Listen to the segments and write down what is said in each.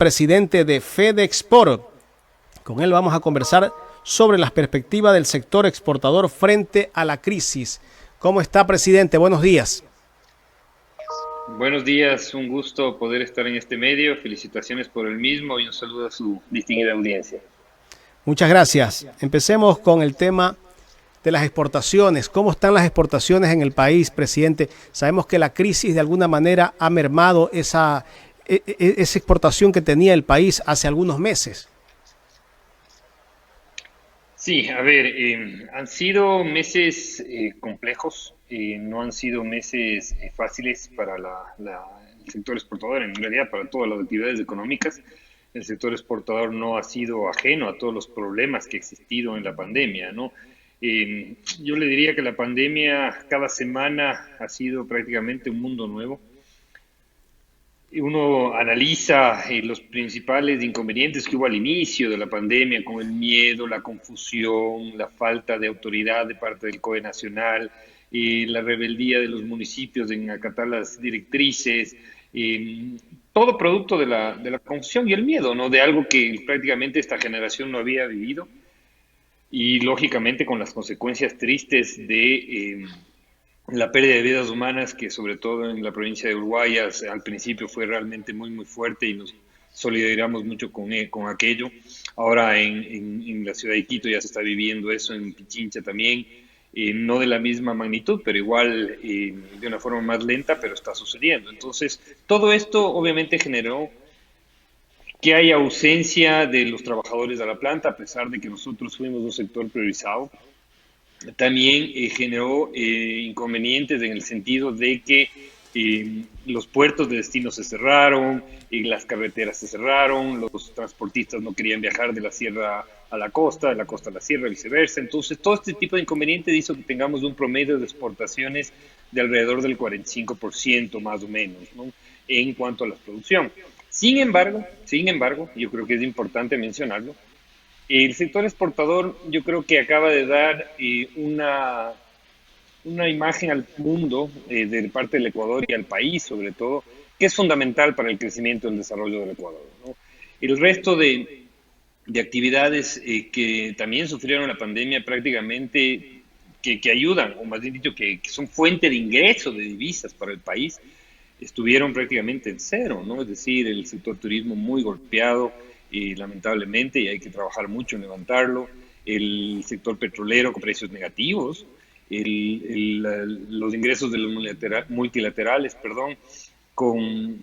presidente de FedExport. Con él vamos a conversar sobre las perspectivas del sector exportador frente a la crisis. ¿Cómo está, presidente? Buenos días. Buenos días, un gusto poder estar en este medio. Felicitaciones por el mismo y un saludo a su distinguida audiencia. Muchas gracias. Empecemos con el tema de las exportaciones. ¿Cómo están las exportaciones en el país, presidente? Sabemos que la crisis de alguna manera ha mermado esa exportación que tenía el país hace algunos meses. Sí, a ver, han sido meses complejos, no han sido meses fáciles para el sector exportador, en realidad para todas las actividades económicas. El sector exportador no ha sido ajeno a todos los problemas que ha existido en la pandemia, ¿no? Yo le diría que la pandemia cada semana ha sido prácticamente un mundo nuevo. Uno analiza los principales inconvenientes que hubo al inicio de la pandemia, con el miedo, la confusión, la falta de autoridad de parte del COE nacional, la rebeldía de los municipios en acatar las directrices, todo producto de la confusión y el miedo, ¿no? De algo que prácticamente esta generación no había vivido y lógicamente con las consecuencias tristes de la pérdida de vidas humanas, que sobre todo en la provincia de Ushuaia al principio fue realmente muy, muy fuerte y nos solidarizamos mucho con aquello. Ahora en la ciudad de Quito ya se está viviendo eso, en Pichincha también, no de la misma magnitud, pero igual de una forma más lenta, pero está sucediendo. Entonces, todo esto obviamente generó que hay ausencia de los trabajadores de la planta, a pesar de que nosotros fuimos un sector priorizado. También generó inconvenientes en el sentido de que los puertos de destino se cerraron, las carreteras se cerraron, los transportistas no querían viajar de la sierra a la costa, de la costa a la sierra, viceversa. Entonces, todo este tipo de inconvenientes hizo que tengamos un promedio de exportaciones de alrededor del 45% más o menos, ¿no? En cuanto a la producción. Sin embargo, yo creo que es importante mencionarlo, el sector exportador yo creo que acaba de dar una imagen al mundo de parte del Ecuador y al país sobre todo, que es fundamental para el crecimiento y el desarrollo del Ecuador, ¿no? El resto de actividades que también sufrieron la pandemia prácticamente, que ayudan, o más bien dicho, que son fuente de ingresos de divisas para el país, estuvieron prácticamente en cero, ¿no? Es decir, el sector turismo muy golpeado, lamentablemente, y hay que trabajar mucho en levantarlo. El sector petrolero con precios negativos, los ingresos de los multilaterales,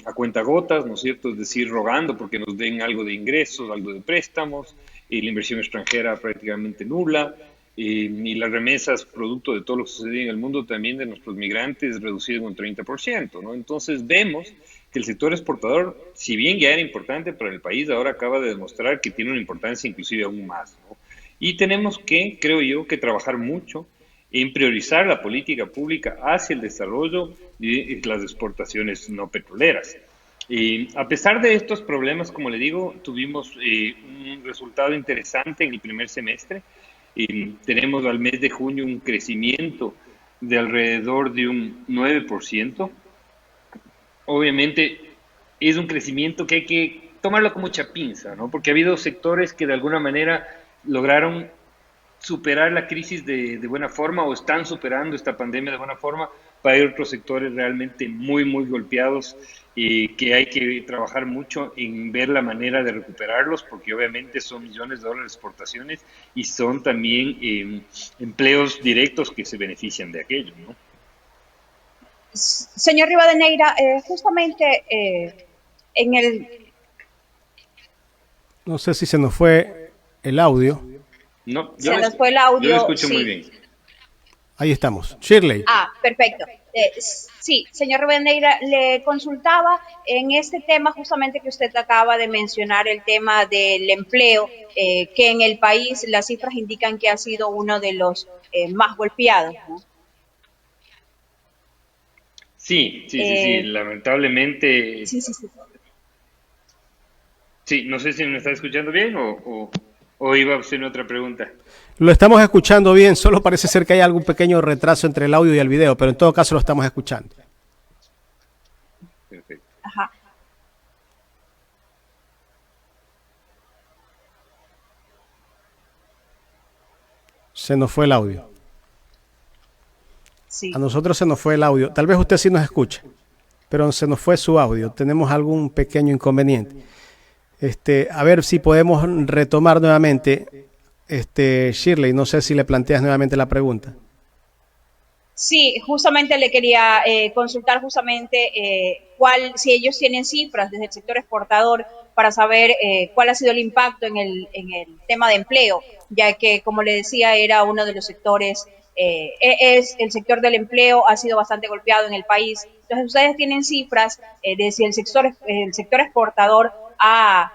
a cuentagotas, ¿no es cierto? Es decir, rogando porque nos den algo de ingresos, algo de préstamos, la inversión extranjera prácticamente nula, y las remesas, producto de todo lo que sucede en el mundo, también de nuestros migrantes, reducido en un 30%, ¿no? Entonces vemos que el sector exportador, si bien ya era importante para el país, ahora acaba de demostrar que tiene una importancia inclusive aún más, ¿no? Y tenemos que, creo yo, que trabajar mucho en priorizar la política pública hacia el desarrollo de las exportaciones no petroleras. A pesar de estos problemas, como le digo, tuvimos un resultado interesante en el primer semestre. Tenemos al mes de junio un crecimiento de alrededor de un 9%. Obviamente es un crecimiento que hay que tomarlo con mucha pinza, ¿no? Porque ha habido sectores que de alguna manera lograron superar la crisis de buena forma o están superando esta pandemia de buena forma, para hay otros sectores realmente muy, muy golpeados y que hay que trabajar mucho en ver la manera de recuperarlos, porque obviamente son millones de dólares de exportaciones y son también empleos directos que se benefician de aquello, ¿no? Señor Rivadeneira, justamente en el... No sé si se nos fue el audio. No, se nos fue el audio. Yo lo escucho sí. muy bien. Ahí estamos. Shirley. Perfecto. Sí, señor Rivadeneira, le consultaba en este tema justamente que usted acaba de mencionar, el tema del empleo, que en el país las cifras indican que ha sido uno de los más golpeados, ¿no? Sí, lamentablemente. Sí. Sí, no sé si me está escuchando bien o iba a hacer otra pregunta. Lo estamos escuchando bien, solo parece ser que hay algún pequeño retraso entre el audio y el video, pero en todo caso lo estamos escuchando. Perfecto. Ajá. Se nos fue el audio. Sí. A nosotros se nos fue el audio. Tal vez usted sí nos escuche, pero se nos fue su audio. Tenemos algún pequeño inconveniente. A ver si podemos retomar nuevamente. Shirley, no sé si le planteas nuevamente la pregunta. Sí, justamente le quería consultar justamente si ellos tienen cifras desde el sector exportador para saber cuál ha sido el impacto en el tema de empleo, ya que, como le decía, era uno de los sectores, es el sector del empleo ha sido bastante golpeado en el país. Entonces, ustedes tienen cifras de si el sector exportador ha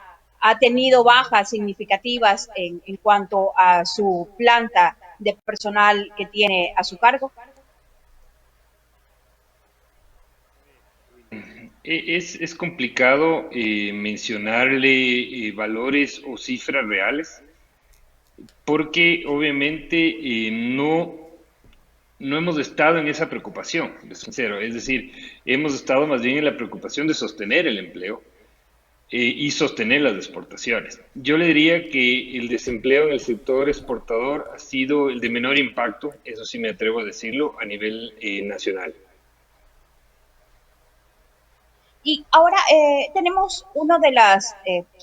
tenido bajas significativas en cuanto a su planta de personal que tiene a su cargo. Es complicado mencionarle valores o cifras reales, porque obviamente no hemos estado en esa preocupación, de sincero. Es decir, hemos estado más bien en la preocupación de sostener el empleo y sostener las exportaciones. Yo le diría que el desempleo en el sector exportador ha sido el de menor impacto, eso sí me atrevo a decirlo, a nivel nacional. Y ahora tenemos una de las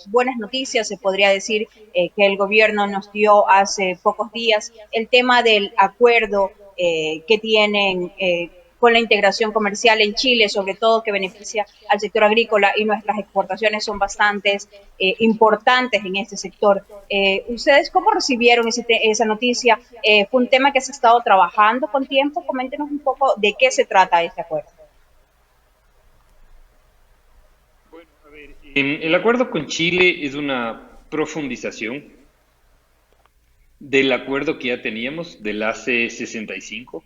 buenas noticias, se podría decir, que el gobierno nos dio hace pocos días, el tema del acuerdo que tienen con la integración comercial en Chile, sobre todo que beneficia al sector agrícola, y nuestras exportaciones son bastante importantes en este sector. ¿Ustedes cómo recibieron esa noticia? ¿Fue un tema que se ha estado trabajando con tiempo? Coméntenos un poco de qué se trata este acuerdo. El acuerdo con Chile es una profundización del acuerdo que ya teníamos del AC65,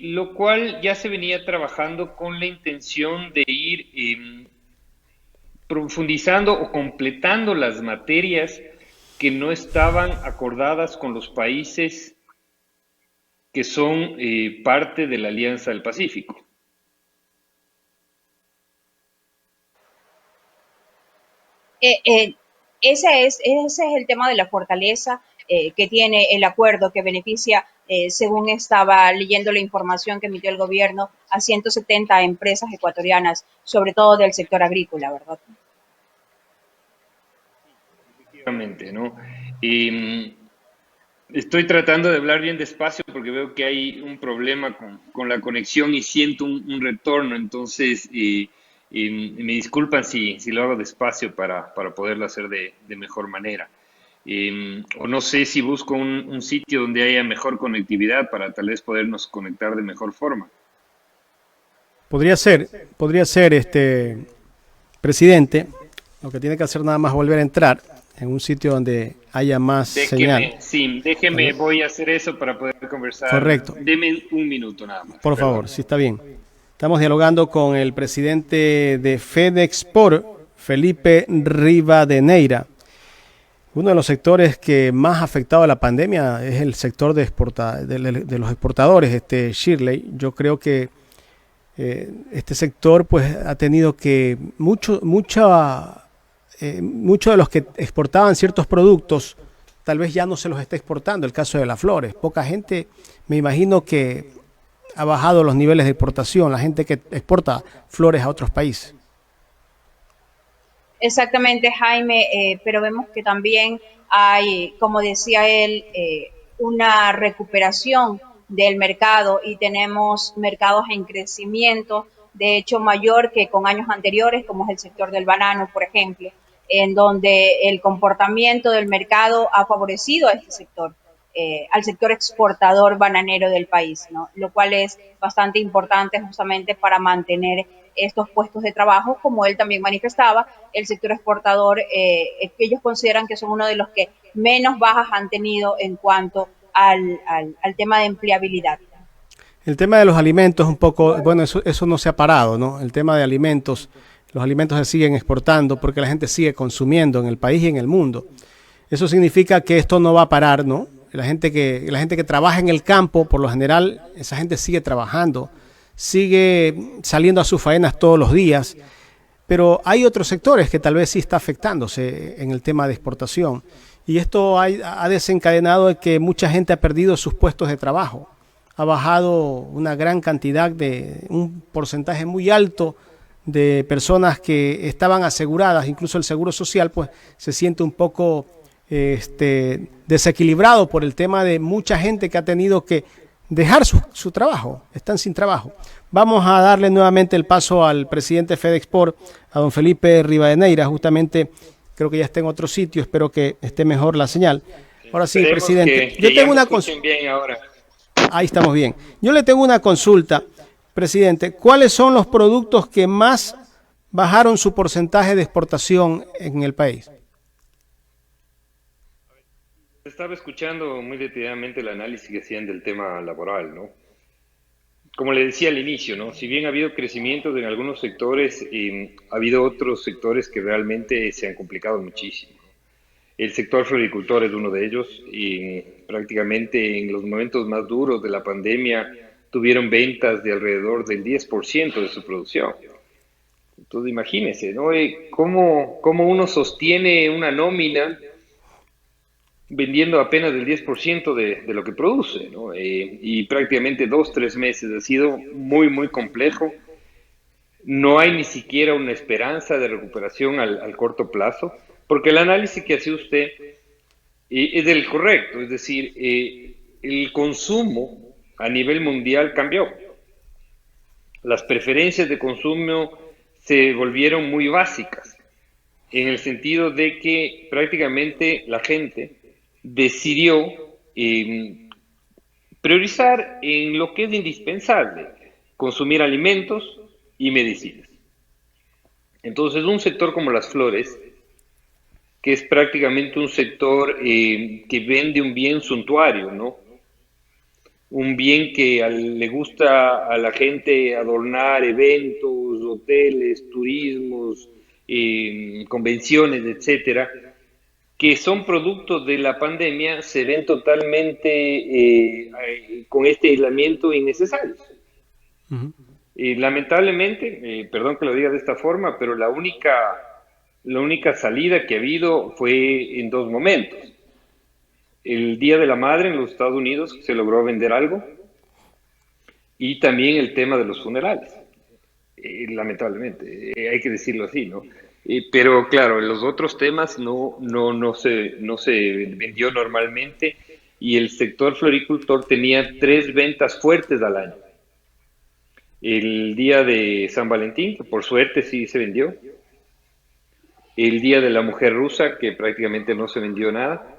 lo cual ya se venía trabajando con la intención de ir profundizando o completando las materias que no estaban acordadas con los países que son parte de la Alianza del Pacífico. Ese es el tema de la fortaleza que tiene el acuerdo que beneficia, según estaba leyendo la información que emitió el gobierno, a 170 empresas ecuatorianas, sobre todo del sector agrícola, ¿verdad? Efectivamente, ¿no? Estoy tratando de hablar bien despacio porque veo que hay un problema con la conexión y siento un retorno, entonces me disculpan si lo hago despacio para poderlo hacer de mejor manera. O no sé si busco un sitio donde haya mejor conectividad para tal vez podernos conectar de mejor forma. Podría ser, presidente, lo que tiene que hacer nada más volver a entrar en un sitio donde haya más señal. Sí, déjeme, voy a hacer eso para poder conversar. Correcto. Deme un minuto nada más. Por favor, sí, está bien. Estamos dialogando con el presidente de Fedexport, Felipe Rivadeneira. Uno de los sectores que más ha afectado a la pandemia es el sector de los exportadores, Shirley. Yo creo que este sector pues ha tenido que muchos de los que exportaban ciertos productos tal vez ya no se los está exportando. El caso de las flores, poca gente, me imagino que ha bajado los niveles de exportación, la gente que exporta flores a otros países. Exactamente, Jaime, pero vemos que también hay, como decía él, una recuperación del mercado y tenemos mercados en crecimiento, de hecho mayor que con años anteriores, como es el sector del banano, por ejemplo, en donde el comportamiento del mercado ha favorecido a este sector, al sector exportador bananero del país, ¿no? Lo cual es bastante importante justamente para mantener estos puestos de trabajo, como él también manifestaba, el sector exportador, que ellos consideran que son uno de los que menos bajas han tenido en cuanto al tema de empleabilidad. El tema de los alimentos un poco, bueno, eso no se ha parado, ¿no? El tema de alimentos, los alimentos se siguen exportando porque la gente sigue consumiendo en el país y en el mundo. Eso significa que esto no va a parar, ¿no? La gente que trabaja en el campo, por lo general, esa gente sigue trabajando, sigue saliendo a sus faenas todos los días, pero hay otros sectores que tal vez sí está afectándose en el tema de exportación. y esto ha desencadenado de que mucha gente ha perdido sus puestos de trabajo. Ha bajado una gran cantidad un porcentaje muy alto de personas que estaban aseguradas, incluso el Seguro Social pues se siente un poco desequilibrado por el tema de mucha gente que ha tenido que dejar su trabajo, están sin trabajo. Vamos a darle nuevamente el paso al presidente FedExport, a don Felipe Rivadeneira, justamente creo que ya está en otro sitio, espero que esté mejor la señal. Ahora sí, presidente, yo tengo una consulta. Ahí estamos bien. Yo le tengo una consulta, presidente. ¿Cuáles son los productos que más bajaron su porcentaje de exportación en el país? Estaba escuchando muy detalladamente el análisis que hacían del tema laboral, ¿no? Como le decía al inicio, ¿no? Si bien ha habido crecimiento en algunos sectores, ha habido otros sectores que realmente se han complicado muchísimo. El sector floricultor es uno de ellos y prácticamente en los momentos más duros de la pandemia tuvieron ventas de alrededor del 10% de su producción. Entonces imagínense, ¿no? ¿Cómo uno sostiene una nómina vendiendo apenas el 10% de lo que produce, ¿no? Y prácticamente 2, 3 meses ha sido muy, muy complejo. No hay ni siquiera una esperanza de recuperación al corto plazo, porque el análisis que hace usted es el correcto, es decir, el consumo a nivel mundial cambió. Las preferencias de consumo se volvieron muy básicas, en el sentido de que prácticamente la gente decidió priorizar en lo que es indispensable, consumir alimentos y medicinas. Entonces, un sector como las flores, que es prácticamente un sector que vende un bien suntuario, ¿no? Un bien que le gusta a la gente adornar eventos, hoteles, turismos, convenciones, etcétera, que son productos de la pandemia, se ven totalmente con este aislamiento innecesario. Uh-huh. Lamentablemente, perdón que lo diga de esta forma, pero la única salida que ha habido fue en 2 momentos. El Día de la Madre en los Estados Unidos se logró vender algo, y también el tema de los funerales. Lamentablemente, hay que decirlo así, ¿no? Pero claro, en los otros temas no se vendió normalmente, y el sector floricultor tenía 3 ventas fuertes al año. El día de San Valentín, que por suerte sí se vendió. El día de la mujer rusa, que prácticamente no se vendió nada.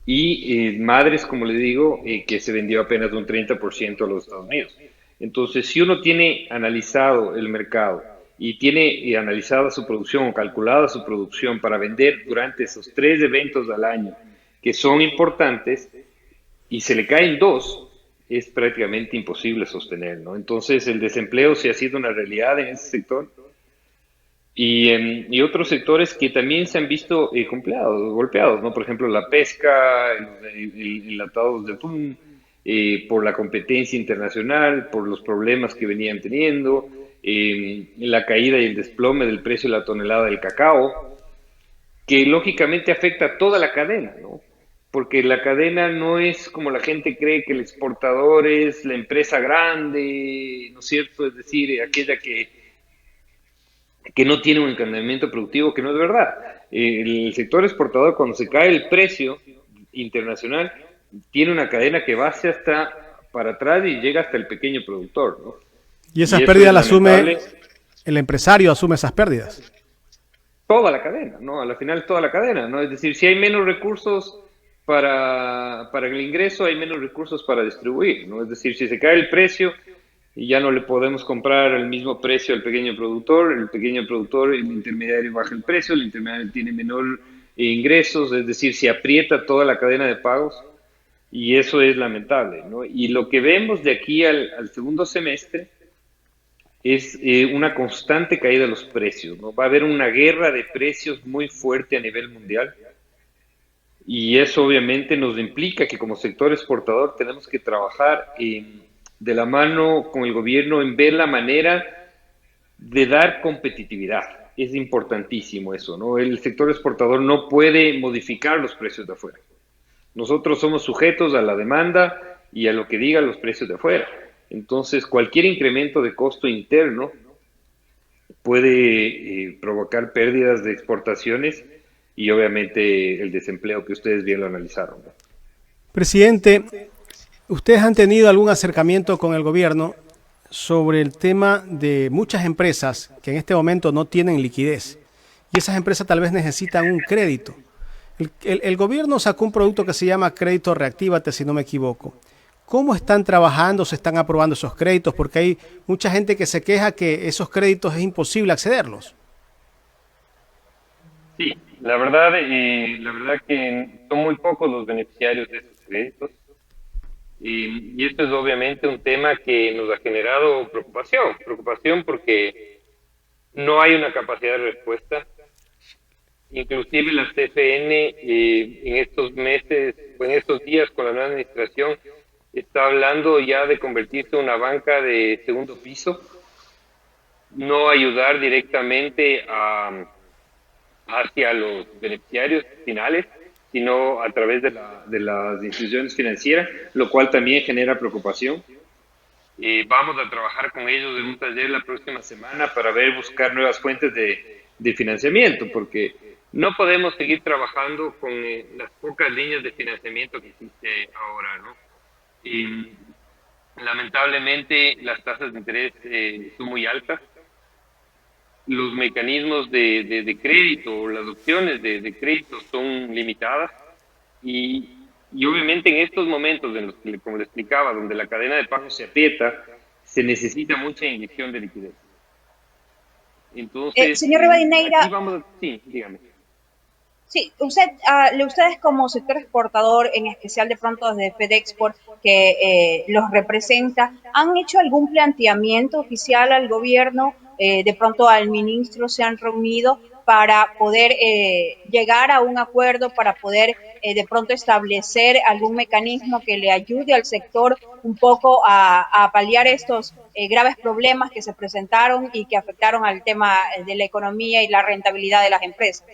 Y madres, como le digo, que se vendió apenas un 30% a los Estados Unidos. Entonces, si uno tiene analizado el mercado y tiene analizada su producción o calculada su producción para vender durante esos 3 eventos al año, que son importantes, y se le caen 2, es prácticamente imposible sostener, ¿no? Entonces, el desempleo sí ha sido una realidad en ese sector, y otros sectores que también se han visto golpeados, ¿no? Por ejemplo, la pesca, el enlatados de atún, por la competencia internacional, por los problemas que venían teniendo, la caída y el desplome del precio de la tonelada del cacao, que lógicamente afecta a toda la cadena, ¿no? Porque la cadena no es como la gente cree, que el exportador es la empresa grande, ¿no es cierto? Es decir, aquella que no tiene un encadenamiento productivo, que no es verdad. El sector exportador, cuando se cae el precio internacional, tiene una cadena que va hacia hasta para atrás y llega hasta el pequeño productor, ¿no? Y esas pérdidas las asume el empresario, asume esas pérdidas. Toda la cadena, ¿no? A la final toda la cadena, ¿no? Es decir, si hay menos recursos para el ingreso, hay menos recursos para distribuir, ¿no? Es decir, si se cae el precio y ya no le podemos comprar al mismo precio al pequeño productor, el intermediario baja el precio, el intermediario tiene menor ingresos, es decir, se aprieta toda la cadena de pagos, y eso es lamentable, ¿no? Y lo que vemos de aquí al segundo semestre es una constante caída de los precios, ¿no? Va a haber una guerra de precios muy fuerte a nivel mundial, y eso obviamente nos implica que como sector exportador tenemos que trabajar de la mano con el gobierno en ver la manera de dar competitividad. es importantísimo eso, ¿no? El sector exportador no puede modificar los precios de afuera. Nosotros somos sujetos a la demanda y a lo que digan los precios de afuera. Entonces, cualquier incremento de costo interno puede provocar pérdidas de exportaciones y obviamente el desempleo que ustedes bien lo analizaron, ¿no? Presidente, ¿ustedes han tenido algún acercamiento con el gobierno sobre el tema de muchas empresas que en este momento no tienen liquidez? Y esas empresas tal vez necesitan un crédito. El gobierno sacó un producto que se llama Crédito Reactívate, si no me equivoco. ¿Cómo están trabajando, se están aprobando esos créditos? Porque hay mucha gente que se queja que esos créditos es imposible accederlos. Sí, la verdad que son muy pocos los beneficiarios de esos créditos. Y esto es obviamente un tema que nos ha generado preocupación porque no hay una capacidad de respuesta. Inclusive la CFN en estos meses o en estos días con la nueva administración está hablando ya de convertirse en una banca de segundo piso, no ayudar directamente hacia los beneficiarios finales, sino a través de las instituciones financieras, lo cual también genera preocupación. Vamos a trabajar con ellos en un taller la próxima semana para buscar nuevas fuentes de financiamiento, porque no podemos seguir trabajando con las pocas líneas de financiamiento que existe ahora, ¿no? Y lamentablemente las tasas de interés son muy altas. Los mecanismos de crédito, las opciones de crédito son limitadas y obviamente en estos momentos en los que, como le explicaba, donde la cadena de pago se aprieta, se necesita mucha inyección de liquidez. Entonces, señor Rivadeneira, sí, dígame. sí, ustedes como sector exportador, en especial de pronto desde FedExport, que los representa, ¿han hecho algún planteamiento oficial al gobierno? De pronto al ministro se han reunido para poder llegar a un acuerdo, para poder de pronto establecer algún mecanismo que le ayude al sector un poco a paliar estos graves problemas que se presentaron y que afectaron al tema de la economía y la rentabilidad de las empresas.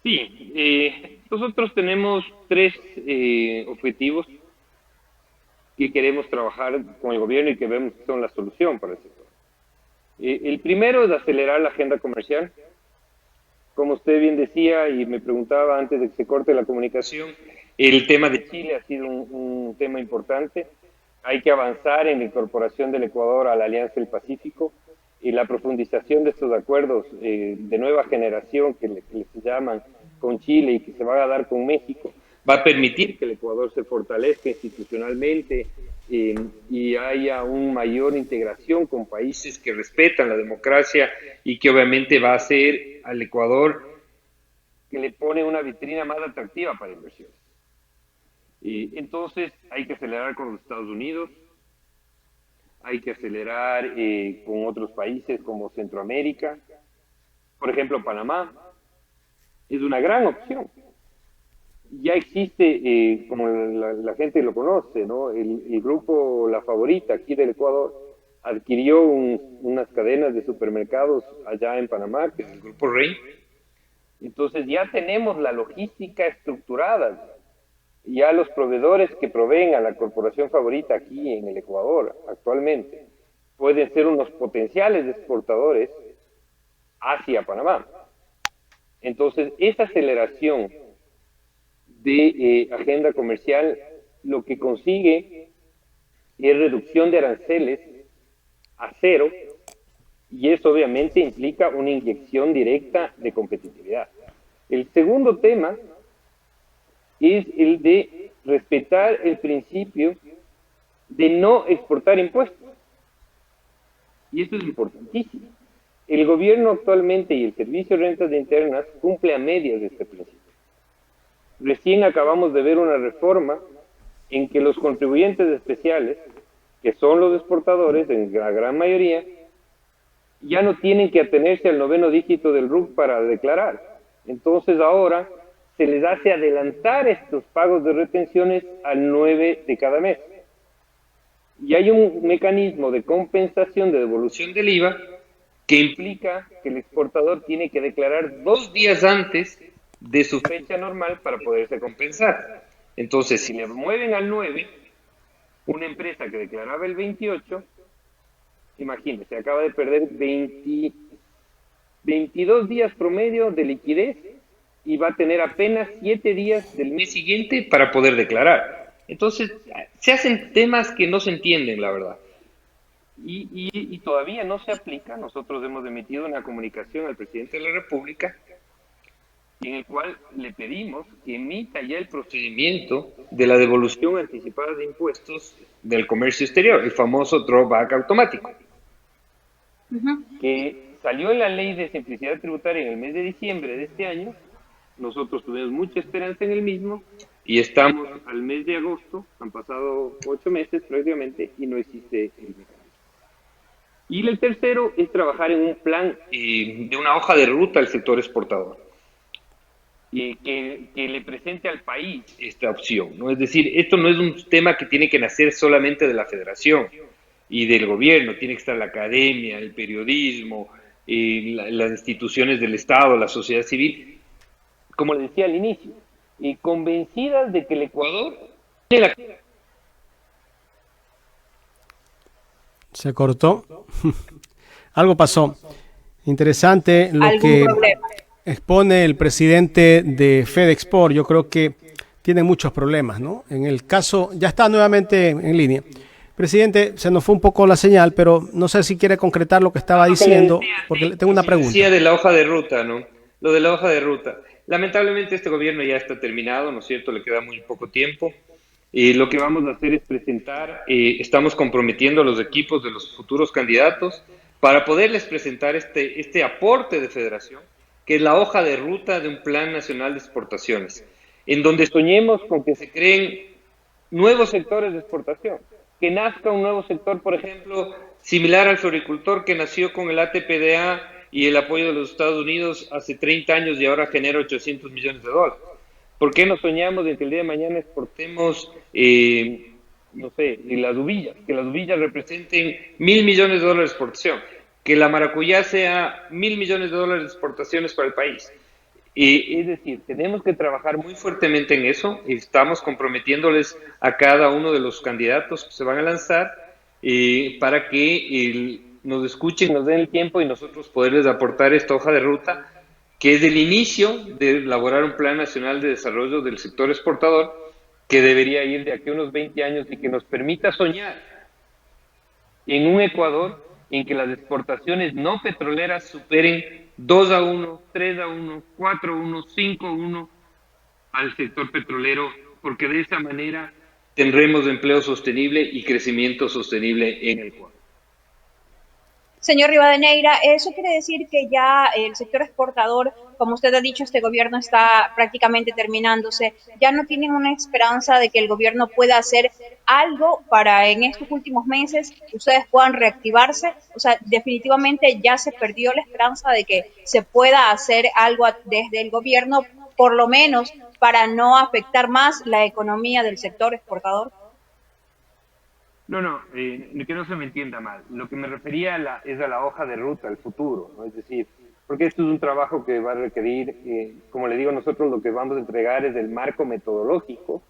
Sí, nosotros tenemos tres objetivos que queremos trabajar con el gobierno y que vemos que son la solución para el sector. El primero es acelerar la agenda comercial. Como usted bien decía y me preguntaba antes de que se corte la comunicación, el tema de Chile ha sido un tema importante. Hay que avanzar en la incorporación del Ecuador a la Alianza del Pacífico y la profundización de estos acuerdos de nueva generación que se llaman con Chile y que se van a dar con México, va a permitir que el Ecuador se fortalezca institucionalmente y haya una mayor integración con países que respetan la democracia y que obviamente va a hacer al Ecuador que le pone una vitrina más atractiva para inversiones. Entonces hay que acelerar con los Estados Unidos, hay que acelerar con otros países como Centroamérica, por ejemplo Panamá, es una gran opción. Ya existe, como la gente lo conoce, ¿no? El grupo La Favorita aquí del Ecuador adquirió unas cadenas de supermercados allá en Panamá, que es el Grupo Rey. Entonces ya tenemos la logística estructurada. Ya los proveedores que proveen a la Corporación Favorita aquí en el Ecuador actualmente pueden ser unos potenciales exportadores hacia Panamá. Entonces esa aceleración de agenda comercial lo que consigue es reducción de aranceles a cero y eso obviamente implica una inyección directa de competitividad. El segundo tema es el de respetar el principio de no exportar impuestos. Y esto es importantísimo. El gobierno actualmente y el Servicio de Rentas Internas cumple a medias de este principio. Recién acabamos de ver una reforma en que los contribuyentes especiales, que son los exportadores en la gran mayoría, ya no tienen que atenerse al 9º dígito del RUC para declarar. Entonces ahora se les hace adelantar estos pagos de retenciones al 9 de cada mes. Y hay un mecanismo de compensación de devolución del IVA que implica que el exportador tiene que declarar 2 días antes de su fecha normal para poderse compensar. Entonces, si le mueven al 9, una empresa que declaraba el 28, imagínese, acaba de perder 22 días promedio de liquidez y va a tener apenas 7 días del mes siguiente para poder declarar. Entonces, se hacen temas que no se entienden, la verdad. Y todavía no se aplica. Nosotros hemos emitido una comunicación al presidente de la República en el cual le pedimos que emita ya el procedimiento de la devolución anticipada de impuestos del comercio exterior, el famoso drawback automático, que salió en la ley de simplicidad tributaria en el mes de diciembre de este año. Nosotros tuvimos mucha esperanza en el mismo y estamos al mes de agosto, han pasado 8 meses prácticamente y no existe el mecanismo. Y el tercero es trabajar en un plan de una hoja de ruta al sector exportador, y que le presente al país esta opción, ¿no? Es decir, esto no es un tema que tiene que nacer solamente de la federación y del gobierno, tiene que estar la academia, el periodismo, las instituciones del Estado, la sociedad civil, como le decía al inicio, y convencidas de que el Ecuador tiene la... Se cortó. Algo pasó. Interesante lo que expone el presidente de FedExport. Yo creo que tiene muchos problemas, ¿no? En el caso, ya está nuevamente en línea. Presidente, se nos fue un poco la señal, pero no sé si quiere concretar lo que estaba diciendo, porque tengo una pregunta. Decía de la hoja de ruta, ¿no? Lo de la hoja de ruta. Lamentablemente este gobierno ya está terminado, ¿no es cierto? Le queda muy poco tiempo. Lo que vamos a hacer es presentar, estamos comprometiendo a los equipos de los futuros candidatos para poderles presentar este aporte de federación, que es la hoja de ruta de un plan nacional de exportaciones, en donde soñemos con que se creen nuevos sectores de exportación, que nazca un nuevo sector, por ejemplo, similar al floricultor que nació con el ATPDA y el apoyo de los Estados Unidos hace 30 años y ahora genera $800 millones. ¿Por qué no soñamos de que el día de mañana exportemos, no sé, las uvillas, que las uvillas representen $1.000 millones de exportación, que la maracuyá sea $1.000 millones de exportaciones para el país? Es decir, tenemos que trabajar muy fuertemente en eso. Estamos comprometiéndoles a cada uno de los candidatos que se van a lanzar para que nos escuchen, nos den el tiempo y nosotros poderles aportar esta hoja de ruta, que es el inicio de elaborar un plan nacional de desarrollo del sector exportador, que debería ir de aquí a unos 20 años y que nos permita soñar en un Ecuador en que las exportaciones no petroleras superen 2-1, 3-1, 4-1, 5-1 al sector petrolero, porque de esa manera tendremos empleo sostenible y crecimiento sostenible en el Ecuador. Señor Rivadeneira, eso quiere decir que ya el sector exportador, como usted ha dicho, este gobierno está prácticamente terminándose. ¿Ya no tienen una esperanza de que el gobierno pueda hacer algo para en estos últimos meses ustedes puedan reactivarse? O sea, definitivamente ya se perdió la esperanza de que se pueda hacer algo desde el gobierno, por lo menos para no afectar más la economía del sector exportador. No, que no se me entienda mal. Lo que me refería es a la hoja de ruta, al futuro, ¿no? Es decir, porque esto es un trabajo que va a requerir, como le digo, nosotros lo que vamos a entregar es el marco metodológico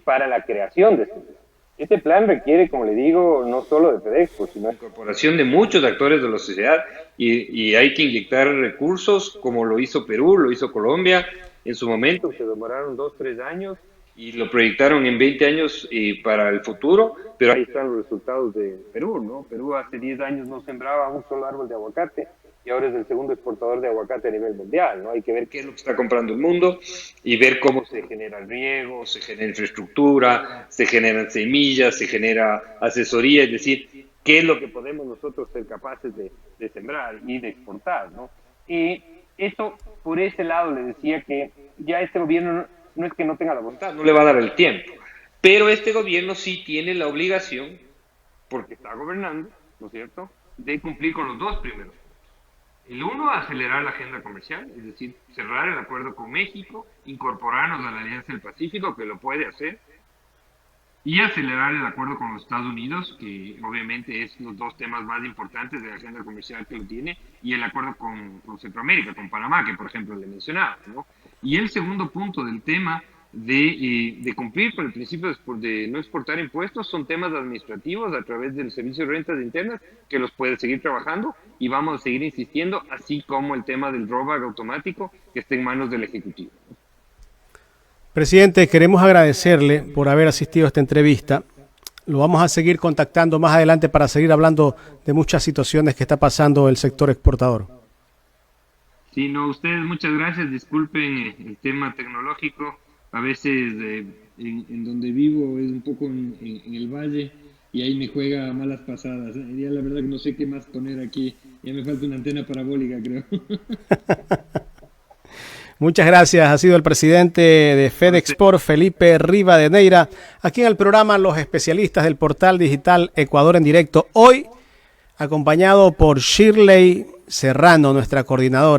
para la creación de este plan. Este plan requiere, como le digo, no solo de FedExpo, sino la incorporación de muchos actores de la sociedad y hay que inyectar recursos, como lo hizo Perú, lo hizo Colombia, en su momento se demoraron 2-3 años, y lo proyectaron en 20 años para el futuro, pero ahí están los resultados de Perú, ¿no? Perú hace 10 años no sembraba un solo árbol de aguacate y ahora es el segundo exportador de aguacate a nivel mundial, ¿no? Hay que ver qué es lo que está comprando el mundo y ver cómo se genera el riego, se genera infraestructura, se generan semillas, se genera asesoría, es decir, qué es lo que podemos nosotros ser capaces de sembrar y de exportar, ¿no? Y eso, por ese lado, le decía que ya este gobierno no es que no tenga la voluntad, no le va a dar el tiempo, pero este gobierno sí tiene la obligación, porque está gobernando, ¿no es cierto?, de cumplir con los dos primeros puntos. El uno, acelerar la agenda comercial, es decir, cerrar el acuerdo con México, incorporarnos a la Alianza del Pacífico, que lo puede hacer, y acelerar el acuerdo con los Estados Unidos, que obviamente es los dos temas más importantes de la agenda comercial que lo tiene, y el acuerdo con Centroamérica, con Panamá, que por ejemplo le mencionaba, ¿no? Y el segundo punto del tema de cumplir con el principio de no exportar impuestos son temas administrativos a través del Servicio de Rentas Internas, que los puede seguir trabajando y vamos a seguir insistiendo, así como el tema del rollback automático que está en manos del Ejecutivo. Presidente, queremos agradecerle por haber asistido a esta entrevista. Lo vamos a seguir contactando más adelante para seguir hablando de muchas situaciones que está pasando el sector exportador. Sí, no, ustedes muchas gracias. Disculpen el tema tecnológico. A veces en donde vivo es un poco en el valle y ahí me juega malas pasadas. Ya la verdad que no sé qué más poner aquí. Ya me falta una antena parabólica, creo. Muchas gracias. Ha sido el presidente de FedExport, Felipe Rivadeneira, aquí en el programa Los Especialistas del portal digital Ecuador en Directo. Hoy acompañado por Shirley Serrano, nuestra coordinadora.